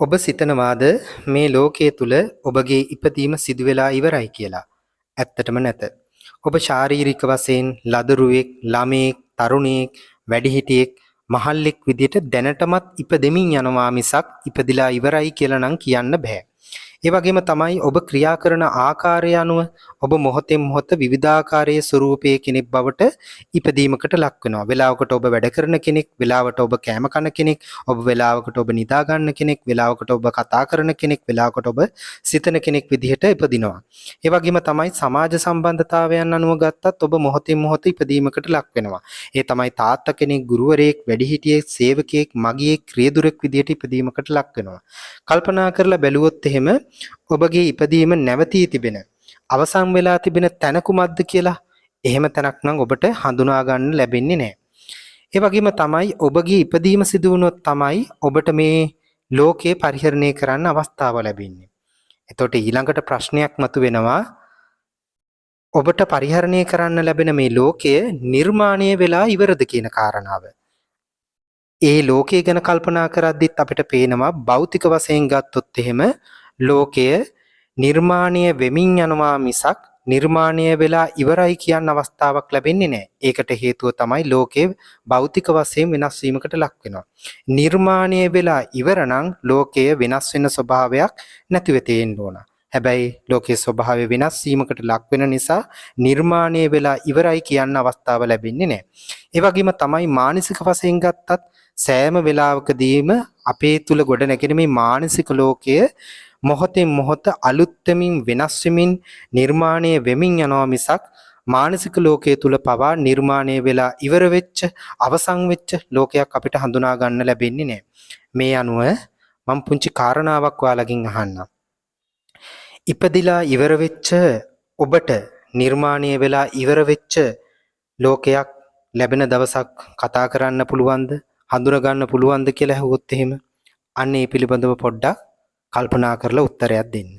ඔබ සිතනවාද මේ ලෝකයේ තුල ඔබගේ ඉපදීම සිදු වෙලා ඉවරයි කියලා? ඇත්තටම නැත. ඔබ ශාරීරික වශයෙන් ලදරුවෙක්, ළමයෙක්, තරුණයෙක්, වැඩිහිටියෙක්, මහල්ලෙක් විදියට දැනටමත් ඉපදෙමින් යනවා මිසක් ඉපදිලා ඉවරයි කියලා නම් කියන්න බෑ. ඒ වගේම තමයි ඔබ ක්‍රියා කරන ආකාරය අනුව ඔබ මොහොතෙන් මොහොත විවිධාකාරයේ ස්වරූපයේ කෙනෙක් බවට ඉපදීමකට ලක් වෙනවා. වෙලාවකට ඔබ වැඩ කරන කෙනෙක්, වෙලාවට ඔබ කෑම කන කෙනෙක්, ඔබ වෙලාවකට ඔබ නිදා ගන්න කෙනෙක්, වෙලාවකට ඔබ කතා කරන කෙනෙක්, වෙලාවකට ඔබ සිතන කෙනෙක් විදිහට ඉපදිනවා. ඒ වගේම තමයි සමාජ සම්බන්ධතාවයන් අනුව ගත්තත් ඔබ මොහොතින් මොහොත ඉපදීමකට ලක් වෙනවා. ඒ තමයි තාත්තා කෙනෙක්, ගුරුවරයෙක්, වැඩිහිටියෙක්, සේවකයෙක්, මගියෙක්, ක්‍රියදුරෙක් විදිහට ඉපදීමකට ලක් වෙනවා. කල්පනා කරලා බැලුවොත් එහෙම ඔබගේ ඉපදීම නැවතී තිබෙන අවසන් වෙලා තිබෙන තැන කුමක්ද කියලා එහෙම තැනක් නම් ඔබට හඳුනා ගන්න ලැබෙන්නේ නැහැ. ඒ වගේම තමයි ඔබගේ ඉපදීම සිදු වුණොත් තමයි ඔබට මේ ලෝකේ පරිහරණය කරන්න අවස්ථාව ලැබෙන්නේ. එතකොට ඊළඟට ප්‍රශ්නයක් මතුවෙනවා, ඔබට පරිහරණය කරන්න ලැබෙන මේ ලෝකය නිර්මාණය වෙලා ඉවරද කියන කාරණාව. ඒ ලෝකය ගැන කල්පනා කරද්දිත් අපිට පේනවා භෞතික වශයෙන් ගත්තොත් එහෙම ලෝකය නිර්මාණය වෙමින් යනවා මිසක් නිර්මාණය වෙලා ඉවරයි කියන අවස්ථාවක් ලැබෙන්නේ නැහැ. ඒකට හේතුව තමයි ලෝකයේ භෞතික වශයෙන් වෙනස් වීමකට ලක් වෙනවා. නිර්මාණය වෙලා ඉවර නම් ලෝකය වෙනස් වෙන ස්වභාවයක් නැතිව තියෙන්න ඕන. හැබැයි ලෝකයේ ස්වභාවය වෙනස් වීමකට ලක් වෙන නිසා නිර්මාණය වෙලා ඉවරයි කියන අවස්ථාව ලැබෙන්නේ නැහැ. ඒ වගේම තමයි මානසික වශයෙන් ගත්තත් සෑම වෙලාවකදීම අපේ තුල ගොඩ නැගෙන මේ මානසික ලෝකය මොහොතෙන් මොහොත අලුත්වෙමින් වෙනස් වෙමින් නිර්මාණය වෙමින් යනවා මිසක් මානසික ලෝකයේ තුල පවා නිර්මාණය වෙලා ඉවර වෙච්ච අවසන් වෙච්ච ලෝකයක් අපිට හඳුනා ගන්න ලැබෙන්නේ නැහැ. මේ අනුව මම පුංචි කාරණාවක් ඔයාලගෙන් අහන්නම්. ඉපදිලා ඉවර වෙච්ච ඔබට නිර්මාණය වෙලා ඉවර වෙච්ච ලෝකයක් ලැබෙන දවසක් කතා කරන්න පුළුවන්ද? හඳුනා ගන්න පුළුවන්ද කියලා අහුවොත් එහෙම අන්න ඒ පිළිබඳව පොඩ්ඩක් කල්පනා කරලා උත්තරයක් දෙන්න.